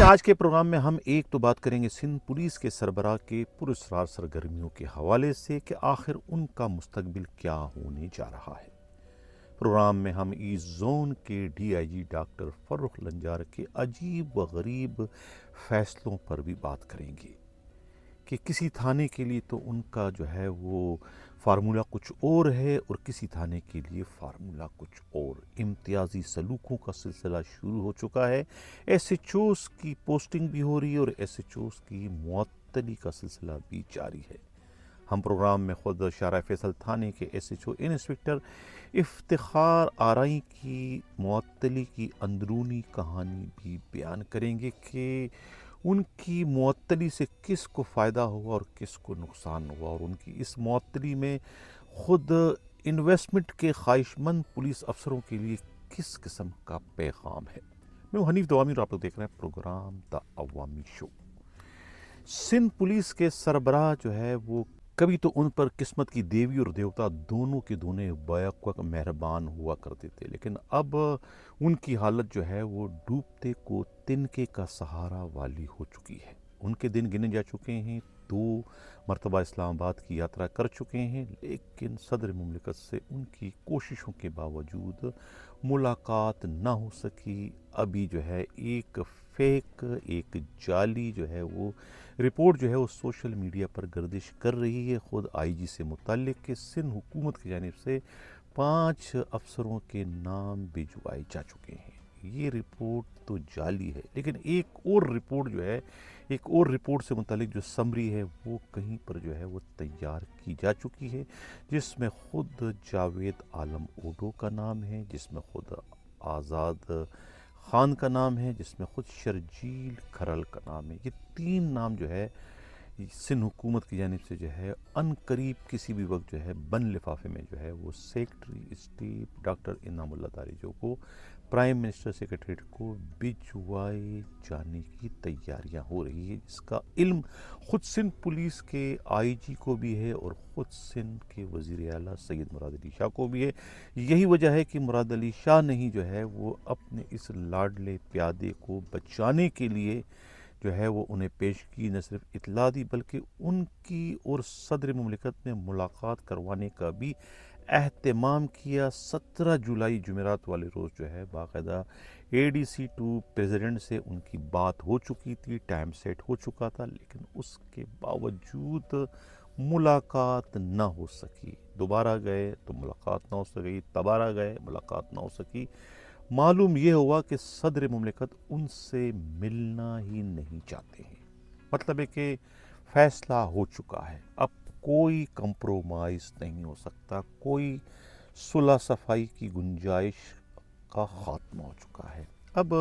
آج کے پروگرام میں ہم ایک تو بات کریں گے سندھ پولیس کے سربراہ کے پراسرار سرگرمیوں کے حوالے سے کہ آخر ان کا مستقبل کیا ہونے جا رہا ہے۔ پروگرام میں ہم ایسٹ زون کے D I G doctor Farrukh Lanjar کے عجیب و غریب فیصلوں پر بھی بات کریں گے کہ کسی تھانے کے لیے تو ان کا جو ہے وہ فارمولہ کچھ اور ہے اور کسی تھانے کے لیے فارمولہ کچھ اور۔ امتیازی سلوکوں کا سلسلہ شروع ہو چکا ہے، ایس ایچ اوز کی پوسٹنگ بھی ہو رہی ہے اور ایس ایچ اوز کی معطلی کا سلسلہ بھی جاری ہے۔ ہم پروگرام میں خود شارع فیصل تھانے کے S H O inspector Iftikhar Arain کی معطلی کی اندرونی کہانی بھی بیان کریں گے کہ ان کی معطلی سے کس کو فائدہ ہوا اور کس کو نقصان ہوا، اور ان کی اس معطلی میں خود انویسٹمنٹ کے خواہش مند پولیس افسروں کے لیے کس قسم کا پیغام ہے۔ میں ہوں حنیف دوامی اور آپ لوگ دیکھ رہے ہیں پروگرام دا عوامی شو۔ سندھ پولیس کے سربراہ جو ہے وہ کبھی تو ان پر قسمت کی دیوی اور دیوتا دونوں کے دونوں بیک وقت مہربان ہوا کرتے تھے، لیکن اب ان کی حالت جو ہے وہ ڈوبتے کو تنکے کا سہارا والی ہو چکی ہے۔ ان کے دن گنے جا چکے ہیں، 2 مرتبہ اسلام آباد کی یاترا کر چکے ہیں، لیکن صدر مملکت سے ان کی کوششوں کے باوجود ملاقات نہ ہو سکی۔ ابھی جو ہے ایک فیک، ایک جعلی جو ہے وہ رپورٹ جو ہے وہ سوشل میڈیا پر گردش کر رہی ہے، خود آئی جی سے متعلق کہ سندھ حکومت کی جانب سے 5 افسروں کے نام بھجوائے جا چکے ہیں۔ یہ رپورٹ تو جعلی ہے، لیکن ایک اور رپورٹ جو ہے، ایک اور رپورٹ سے متعلق جو سمری ہے وہ کہیں پر جو ہے وہ تیار کی جا چکی ہے، جس میں خود جاوید عالم اوڈو کا نام ہے، جس میں خود آزاد خان کا نام ہے، جس میں خود شرجیل کھرل کا نام ہے۔ یہ 3 نام جو ہے سندھ حکومت کی جانب سے جو ہے ان قریب کسی بھی وقت جو ہے بن لفافے میں جو ہے وہ سیکٹری اسٹیٹ ڈاکٹر انعام اللہ داریجو کو پرائم منسٹر سیکریٹریٹ کو بھجوائے جانے کی تیاریاں ہو رہی ہے، جس کا علم خود سندھ پولیس کے آئی جی کو بھی ہے اور خود سندھ کے وزیر اعلیٰ سید مراد علی شاہ کو بھی ہے۔ یہی وجہ ہے کہ مراد علی شاہ نے ہی جو ہے وہ اپنے اس لاڈلے پیادے کو بچانے کے لیے جو ہے وہ انہیں پیش کی، نہ صرف اطلاع دی بلکہ ان کی اور صدر مملکت میں ملاقات کروانے کا بھی اہتمام کیا۔ 17 جولائی جمعرات والے روز جو ہے باقاعدہ اے ڈی سی 2 پریزیڈنٹ سے ان کی بات ہو چکی تھی، ٹائم سیٹ ہو چکا تھا، لیکن اس کے باوجود ملاقات نہ ہو سکی۔ دوبارہ گئے تو ملاقات نہ ہو سکی، دوبارہ گئے ملاقات نہ ہو سکی۔ معلوم یہ ہوا کہ صدر مملکت ان سے ملنا ہی نہیں چاہتے ہیں، مطلب ہے کہ فیصلہ ہو چکا ہے، اب کوئی کمپرومائز نہیں ہو سکتا، کوئی صلح صفائی کی گنجائش کا خاتمہ ہو چکا ہے۔ اب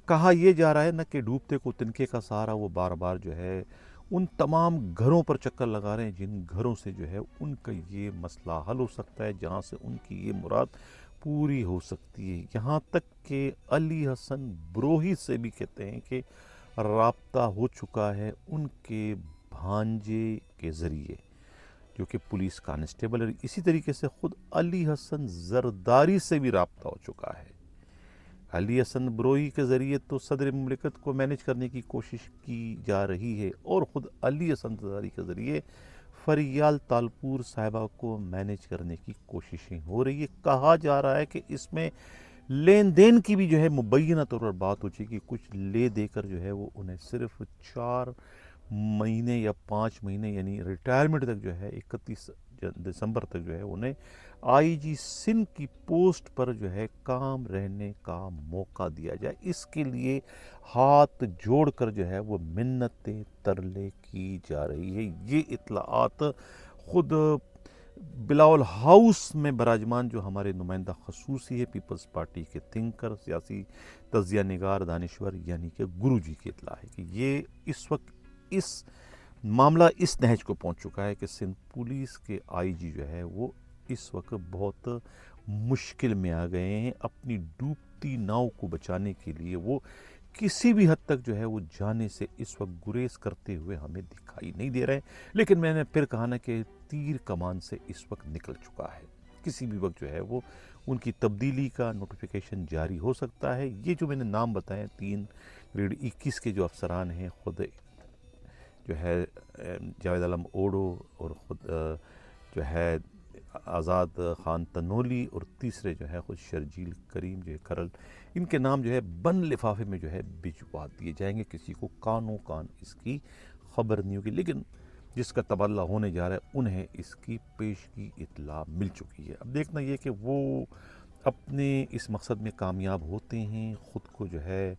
کہا یہ جا رہا ہے نا کہ ڈوبتے کو تنکے کا سہارا، وہ بار بار جو ہے ان تمام گھروں پر چکر لگا رہے ہیں جن گھروں سے جو ہے ان کا یہ مسئلہ حل ہو سکتا ہے، جہاں سے ان کی یہ مراد پوری ہو سکتی ہے۔ یہاں تک کہ علی حسن بروہی سے بھی کہتے ہیں کہ رابطہ ہو چکا ہے ان کے بھانجے کے ذریعے جو کہ پولیس کانسٹیبل ہے۔ اسی طریقے سے خود علی حسن زرداری سے بھی رابطہ ہو چکا ہے۔ علی حسن بروہی کے ذریعے تو صدر مملکت کو مینیج کرنے کی کوشش کی جا رہی ہے، اور خود علی حسن زرداری کے ذریعے فریال تالپور صاحبہ کو مینیج کرنے کی کوششیں ہو رہی ہے۔ کہا جا رہا ہے کہ اس میں لین دین کی بھی جو ہے مبینہ طور پر بات ہو چکی، کچھ لے دے کر جو ہے وہ انہیں صرف 4 مہینے یا 5 مہینے یعنی ریٹائرمنٹ تک جو ہے 31 دسمبر تک جو ہے انہیں آئی جی سندھ کی پوسٹ پر جو ہے کام رہنے کا موقع دیا جائے۔ اس کے لیے ہاتھ جوڑ کر جو ہے وہ منتیں ترلے کی جا رہی ہے۔ یہ اطلاعات خود بلاول ہاؤس میں براجمان جو ہمارے نمائندہ خصوصی ہے پیپلز پارٹی کے تھنکر، سیاسی تجزیہ نگار، دانشور یعنی کہ گرو جی کی اطلاع ہے کہ یہ اس وقت اس معاملہ اس نہج کو پہنچ چکا ہے کہ سندھ پولیس کے آئی جی جو ہے وہ اس وقت بہت مشکل میں آ گئے ہیں۔ اپنی ڈوبتی ناؤ کو بچانے کے لیے وہ کسی بھی حد تک جو ہے وہ جانے سے اس وقت گریز کرتے ہوئے ہمیں دکھائی نہیں دے رہے، لیکن میں نے پھر کہا نا کہ تیر کمان سے اس وقت نکل چکا ہے، کسی بھی وقت جو ہے وہ ان کی تبدیلی کا نوٹیفیکیشن جاری ہو سکتا ہے۔ یہ جو میں نے نام بتائے 3 گریڈ 21 کے جو افسران ہیں، خود جو ہے جاوید عالم اوڈو، اور خود جو ہے آزاد خان تنولی، اور تیسرے جو ہے خود شرجیل کریم جو ہے کرل، ان کے نام جو ہے بند لفافے میں جو ہے بھجوا دیے جائیں گے. کسی کو کانوں کان اس کی خبر نہیں ہوگی، لیکن جس کا تبادلہ ہونے جا رہا ہے انہیں اس کی پیشگی اطلاع مل چکی ہے. اب دیکھنا یہ کہ وہ اپنے اس مقصد میں کامیاب ہوتے ہیں، خود کو جو ہے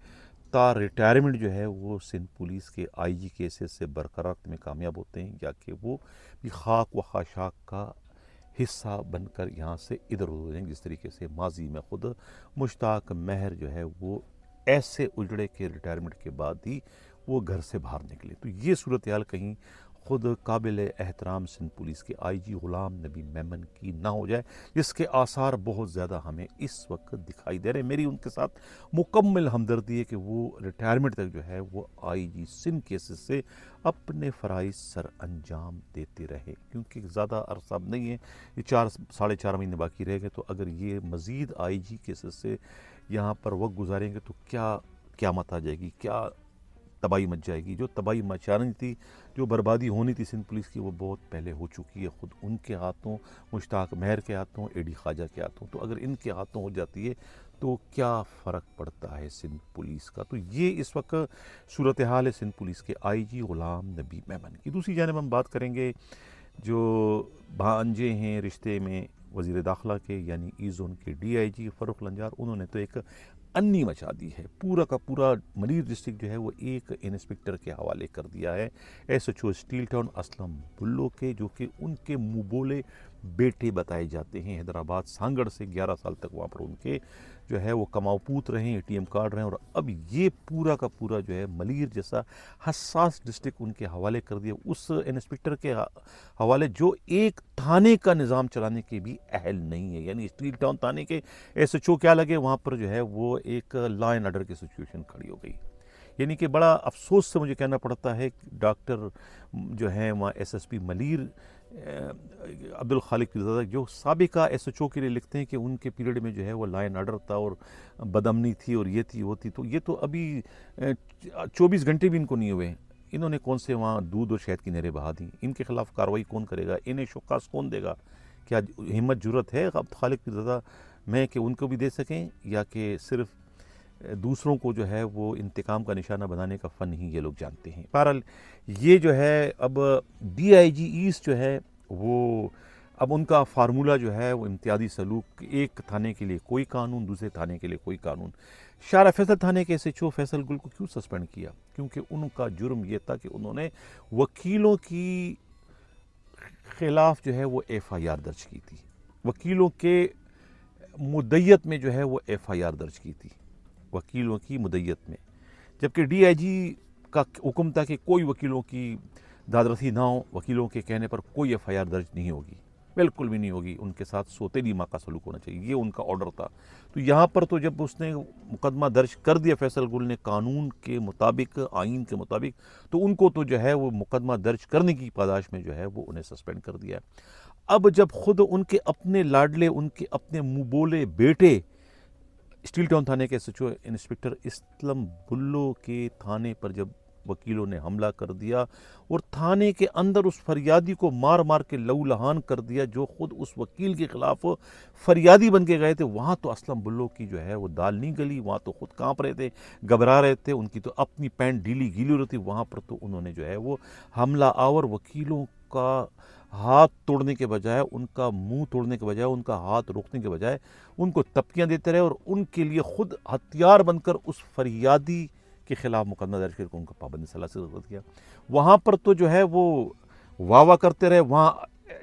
تا ریٹائرمنٹ جو ہے وہ سندھ پولیس کے آئی جی کے حیثیت سے برقرار میں کامیاب ہوتے ہیں، یا کہ وہ بھی خاک و خاشاک کا حصہ بن کر یہاں سے ادھر ادھر ہو جائیں گے. جس طریقے سے ماضی میں خود مشتاق مہر جو ہے وہ ایسے اجڑے کے ریٹائرمنٹ کے بعد ہی وہ گھر سے باہر نکلے. تو یہ صورتحال کہیں خود قابل احترام سندھ پولیس کے آئی جی غلام نبی میمن کی نہ ہو جائے، جس کے آثار بہت زیادہ ہمیں اس وقت دکھائی دے رہے ہیں. میری ان کے ساتھ مکمل ہمدردی ہے کہ وہ ریٹائرمنٹ تک جو ہے وہ آئی جی سندھ کے حیثیت سے اپنے فرائض سر انجام دیتے رہے، کیونکہ زیادہ عرصہ اب نہیں ہے، یہ 4 ساڑھے 4 مہینے باقی رہ گئے. تو اگر یہ مزید آئی جی کے حیثیت سے یہاں پر وقت گزاریں گے تو کیا قیامت آ جائے گی، کیا تباہی مچ جائے گی. جو تباہی مچانی تھی، جو بربادی ہونی تھی سندھ پولیس کی، وہ بہت پہلے ہو چکی ہے، خود ان کے ہاتھوں، مشتاق مہر کے ہاتھوں، اے ڈی خواجہ کے ہاتھوں. تو اگر ان کے ہاتھوں ہو جاتی ہے تو کیا فرق پڑتا ہے سندھ پولیس کا. تو یہ اس وقت صورتحال ہے سندھ پولیس کے آئی جی غلام نبی میمن کی. دوسری جانب ہم بات کریں گے جو بھانجے ہیں رشتے میں وزیر داخلہ کے، یعنی ای زون کے ڈی آئی جی فاروق لنجار. انہوں نے تو ایک انی مچا دی ہے، پورا کا پورا ملیر ڈسٹرکٹ جو ہے وہ ایک انسپکٹر کے حوالے کر دیا ہے، S H O steel town Aslam Billu کے، جو کہ ان کے منہ بولے بیٹے بتائے جاتے ہیں. حیدرآباد سانگڑ سے 11 سال تک وہاں پر ان کے جو ہے وہ کماؤ پوت رہے، اے ٹی ایم کارڈ رہے، اور اب یہ پورا کا پورا جو ہے ملیر جیسا حساس ڈسٹرکٹ ان کے حوالے کر دیا، اس انسپکٹر کے حوالے جو ایک تھانے کا نظام چلانے کے بھی اہل نہیں ہے. یعنی اسٹیل ٹاؤن تھانے کے ایس ایچ او کیا لگے، وہاں پر جو ہے وہ ایک لا اینڈ آرڈر کی سچویشن کھڑی ہو گئی. یعنی کہ بڑا افسوس سے مجھے کہنا پڑتا ہے کہ ڈاکٹر جو ہیں وہاں S S P Malir Abdul Khaliq Pirzada, جو سابقہ ایس ایچ او کے لیے لکھتے ہیں کہ ان کے پیریڈ میں جو ہے وہ لا اینڈ آرڈر تھا اور بدامنی تھی اور یہ تھی وہ تھی. تو یہ تو ابھی 24 گھنٹے بھی ان کو نہیں ہوئے، انہوں نے کون سے وہاں دودھ اور شہد کی نہریں بہا دیں. ان کے خلاف کارروائی کون کرے گا، انہیں شوکاس کون دے گا؟ کیا ہمت جرت ہے عبد الخالق پیرزادہ میں کہ ان کو بھی دے سکیں، یا کہ صرف دوسروں کو جو ہے وہ انتقام کا نشانہ بنانے کا فن ہی یہ لوگ جانتے ہیں. بہرحال یہ جو ہے اب ڈی آئی جی ایسٹ جو ہے وہ اب ان کا فارمولہ جو ہے وہ امتیازی سلوک، ایک تھانے کے لیے کوئی قانون، دوسرے تھانے کے لیے کوئی قانون. شارع فیصل تھانے کے ایس ایچ او فیصل گل کو کیوں سسپینڈ کیا؟ کیونکہ ان کا جرم یہ تھا کہ انہوں نے وکیلوں کی خلاف جو ہے وہ ایف آئی آر درج کی تھی، وکیلوں کے مدیت میں جو ہے وہ ایف آئی آر درج کی تھی، وکیلوں کی مدیت میں. جبکہ ڈی آئی جی کا حکم تھا کہ کوئی وکیلوں کی دادرسی نہ ہو، وکیلوں کے کہنے پر کوئی ایف آئی آر درج نہیں ہوگی، بالکل بھی نہیں ہوگی، ان کے ساتھ سوتیلی ماں کا سلوک ہونا چاہیے، یہ ان کا آرڈر تھا. تو یہاں پر تو جب اس نے مقدمہ درج کر دیا فیصل گل نے قانون کے مطابق، آئین کے مطابق، تو ان کو تو جو ہے وہ مقدمہ درج کرنے کی پاداش میں جو ہے وہ انہیں سسپینڈ کر دیا. اب جب خود ان کے اپنے لاڈلے، ان کے اپنے منہ بولے بیٹے اسٹیل ٹاؤن تھانے کے S H O inspector Aslam Billu کے تھانے پر جب وکیلوں نے حملہ کر دیا اور تھانے کے اندر اس فریادی کو مار مار کے لہو لہان کر دیا جو خود اس وکیل کے خلاف فریادی بن کے گئے تھے، وہاں تو اسلم بلو کی جو ہے وہ دال نہیں گلی، وہاں تو خود کانپ رہے تھے، گھبرا رہے تھے، ان کی تو اپنی پینٹ ڈھیلی گیلی ہو رہی تھی. وہاں پر تو انہوں نے جو ہے وہ حملہ آور وکیلوں کا ہاتھ توڑنے کے بجائے، ان کا منہ توڑنے کے بجائے، ان کا ہاتھ روکنے کے بجائے ان کو تپکیاں دیتے رہے، اور ان کے لیے خود ہتھیار بن کر اس فریادی کے خلاف مقدمہ درج کر کے ان کو پابند سلاسل سے رد کیا. وہاں پر تو جو ہے وہ واہ واہ کرتے رہے، وہاں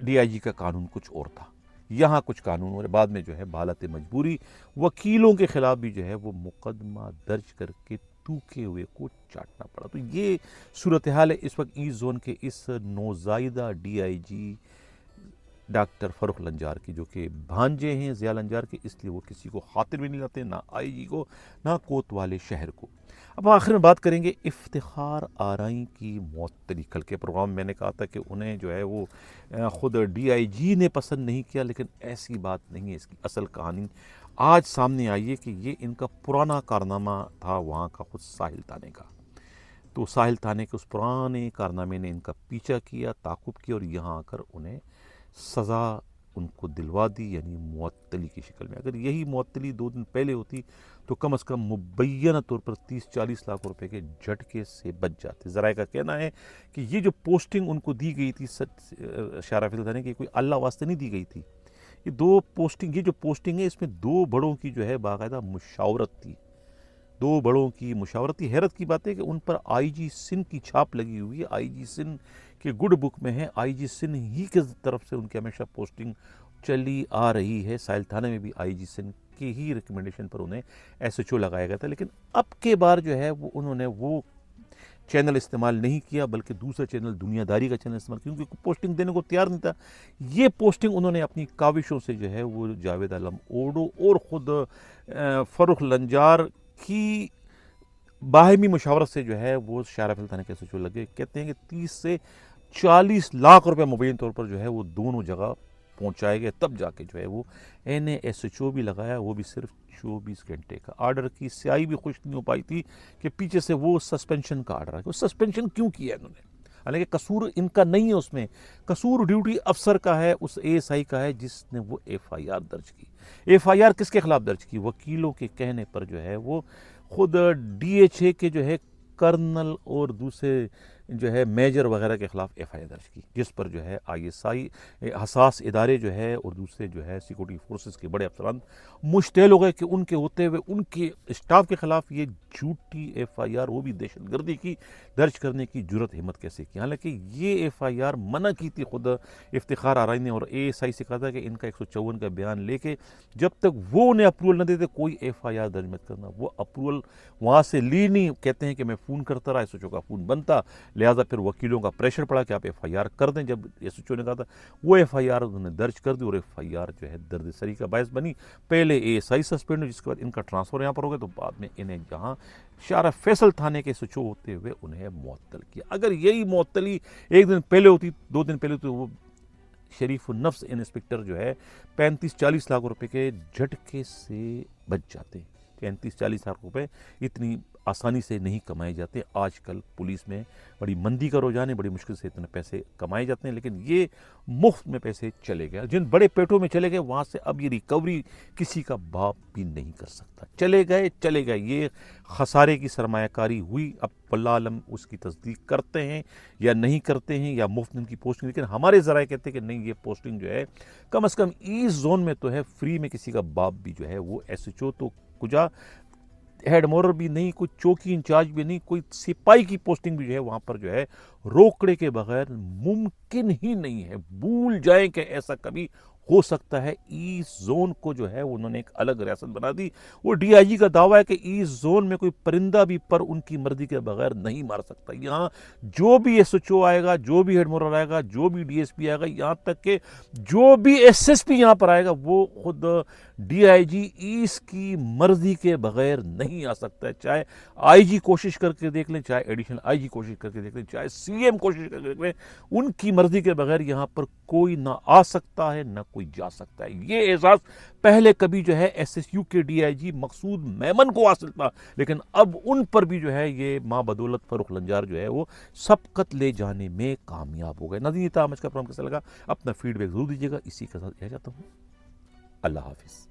ڈی آئی جی کا قانون کچھ اور تھا، یہاں کچھ قانون، اور بعد میں جو ہے بحالت مجبوری وکیلوں کے خلاف بھی جو ہے وہ مقدمہ درج کر کے ٹوکے ہوئے کو چاٹنا پڑا. تو یہ صورتحال ہے اس وقت ایسٹ زون کے اس نوزائیدہ ڈی آئی جی ڈاکٹر فاروق لنجار کی، جو کہ بھانجے ہیں ضیاء لنجار کے، اس لیے وہ کسی کو خاطر بھی نہیں لاتے، نہ آئی جی کو، نہ کوتوالے شہر کو. اب آخر میں بات کریں گے افتخار آرائی کی معطلی. کل کے پروگرام میں نے کہا تھا کہ انہیں جو ہے وہ خود ڈی آئی جی نے پسند نہیں کیا، لیکن ایسی بات نہیں ہے، اس کی اصل کہانی آج سامنے آئی ہے کہ یہ ان کا پرانا کارنامہ تھا وہاں کا خود ساحل تھانے کا. تو ساحل تھانے کے اس پرانے کارنامے نے ان کا پیچھا کیا، تعاقب کیا، اور یہاں آ کر انہیں سزا ان کو دلوا دی، یعنی معطلی کی شکل میں. اگر یہی معطلی 2 دن پہلے ہوتی تو کم از کم مبینہ طور پر 30-40 لاکھ روپے کے جھٹکے سے بچ جاتے. ذرائع کا کہنا ہے کہ یہ جو پوسٹنگ ان کو دی گئی تھی شارع تھانے کی، کوئی اللہ واسطے نہیں دی گئی تھی. یہ جو پوسٹنگ ہے اس میں 2 بڑوں کی جو ہے باقاعدہ مشاورت تھی. 2 بڑوں کی مشاورت تھی. حیرت کی بات ہے کہ ان پر آئی جی سندھ کی چھاپ لگی ہوئی ہے. آئی جی سندھ کے گڈ بک میں ہے. آئی جی سندھ ہی کی طرف سے ان کی ہمیشہ پوسٹنگ چلی آ رہی ہے. ساحل تھانے میں بھی آئی جی سندھ کی ہی ریکمنڈیشن پر انہیں ایس ایچ او لگایا گیا تھا. لیکن اب کے بار جو ہے انہوں نے وہ چینل استعمال نہیں کیا، بلکہ دوسرا چینل، دنیا داری کا چینل استعمال کیا، کیونکہ پوسٹنگ دینے کو تیار نہیں تھا. یہ پوسٹنگ انہوں نے اپنی کاوشوں سے جو ہے وہ جاوید عالم اوڈو اور خود فروخ لنجار کی باہمی مشاورت سے جو ہے وہ شارع تھانے کے ایس ایچ او لگے. کہتے ہیں کہ 30 سے 40 لاکھ روپے مبین طور پر جو ہے وہ دونوں جگہ پہنچائے گئے، تب جا کے جو ہے وہ ایس ایچ او بھی لگایا، وہ بھی صرف 24 گھنٹے کا. آرڈر کی سیاہی بھی خشک نہیں ہو پائی تھی کہ پیچھے سے وہ سسپینشن کا آرڈر ہے. وہ سسپینشن کیوں کیا انہوں نے؟ حالانکہ قصور ان کا نہیں ہے، اس میں قصور ڈیوٹی افسر کا ہے، اس اے ایس آئی کا ہے جس نے وہ ایف آئی آر درج کی. ایف آئی آر کس کے خلاف درج کی؟ وکیلوں کے کہنے پر جو ہے وہ خود ڈی ایچ اے کے جو ہے کرنل اور دوسرے جو ہے میجر وغیرہ کے خلاف ایف آئی آر درج کی، جس پر جو ہے آئی ایس آئی حساس ادارے جو ہے اور دوسرے جو ہے سیکورٹی فورسز کے بڑے افسران مشتعل ہو گئے کہ ان کے ہوتے ہوئے ان کے اسٹاف کے خلاف یہ جھوٹی ایف آئی آر، وہ بھی دہشت گردی کی، درج کرنے کی جرت ہمت کیسے کی. حالانکہ یہ ایف آئی آر منع کی تھی خود افتخار آرائی نے، اور اے ایس آئی سے کہا تھا کہ ان کا 154 کا بیان لے کے جب تک وہ انہیں اپروول نہ دیتے کوئی ایف آئی آر درج مت کرنا. وہ اپروول وہاں سے لی نہیں. کہتے ہیں کہ میں فون کرتا رہا، ایس ایچ او کا فون بنتا، لہٰذا پھر وکیلوں کا پریشر پڑا کہ آپ ایف آئی آر کر دیں. جب ایس ایچ او نے کہا تھا وہ ایف آئی آر انہوں نے درج کر دی، اور ایف آئی آر جو ہے درد سری کا باعث بنی. پہلے اے ایس آئی سسپینڈ ہوئی، جس کے بعد ان کا ٹرانسفر یہاں پر ہو گیا، تو بعد میں انہیں جہاں شارع فیصل تھانے کے ایس ایچ او ہوتے ہوئے انہیں معطل کیا. اگر یہی معطلی 1 دن پہلے ہوتی، 2 دن پہلے ہوتی، وہ شریف النفس انسپکٹر جو ہے 35-40 لاکھ روپے کے جھٹکے سے بچ جاتے. 35-40 لاکھ روپے اتنی آسانی سے نہیں کمائے جاتے. آج کل پولیس میں بڑی مندی کا رجحان ہے، بڑی مشکل سے اتنے پیسے کمائے جاتے ہیں، لیکن یہ مفت میں پیسے چلے گئے. جن بڑے پیٹوں میں چلے گئے وہاں سے اب یہ ریکوری کسی کا باپ بھی نہیں کر سکتا. چلے گئے. یہ خسارے کی سرمایہ کاری ہوئی. اب واللہ عالم اس کی تصدیق کرتے ہیں یا نہیں کرتے ہیں، یا مفت ان کی پوسٹنگ. لیکن ہمارے ذرائع کہتے ہیں کہ نہیں، یہ پوسٹنگ جو ہے کم از کم ایسٹ زون میں تو ہے، فری میں کسی کا باپ بھی جو ہے وہ ایس ایچ او تو کجا ہیڈ مورر بھی نہیں، کوئی چوکی انچارج بھی نہیں، کوئی سپاہی کی پوسٹنگ بھی جو ہے وہاں پر جو ہے روکڑے کے بغیر ممکن ہی نہیں ہے. بھول جائیں کہ ایسا کبھی ہو سکتا ہے. ایسٹ زون کو جو ہے انہوں نے ایک الگ ریاست بنا دی. وہ ڈی آئی جی کا دعویٰ ہے کہ ایسٹ زون میں کوئی پرندہ بھی پر ان کی مرضی کے بغیر نہیں مار سکتا. یہاں جو بھی ایس ایچ او آئے گا، جو بھی ہیڈ مورر آئے گا، جو بھی ڈی ایس پی آئے گا، یہاں تک کہ جو بھی ایس ایس پی یہاں پر آئے گا، وہ خود ڈی آئی جی ایسٹ کی مرضی کے بغیر نہیں آ سکتا ہے. چاہے آئی جی کوشش کر کے دیکھ لیں، چاہے ایڈیشنل آئی جی کوشش کر کے دیکھ لیں، چاہے سی ایم کوشش کر کے دیکھ لیں، ان کی مرضی کے بغیر یہاں پر کوئی نہ آ سکتا ہے نہ کوئی جا سکتا ہے. یہ احساس پہلے کبھی جو ہے ایس ایس یو کے ڈی آئی جی مقصود میمن کو حاصل تھا، لیکن اب ان پر بھی جو ہے یہ ماں بدولت فروخ لنجار جو ہے وہ سبقت لے جانے میں کامیاب ہو گئے. ناظرین، یہ تھا آج کا پروگرام. کیسا لگا؟ اپنا فیڈ بیک ضرور دیجیے گا. اسی کے ساتھ کہہ جاتا ہوں اللہ حافظ.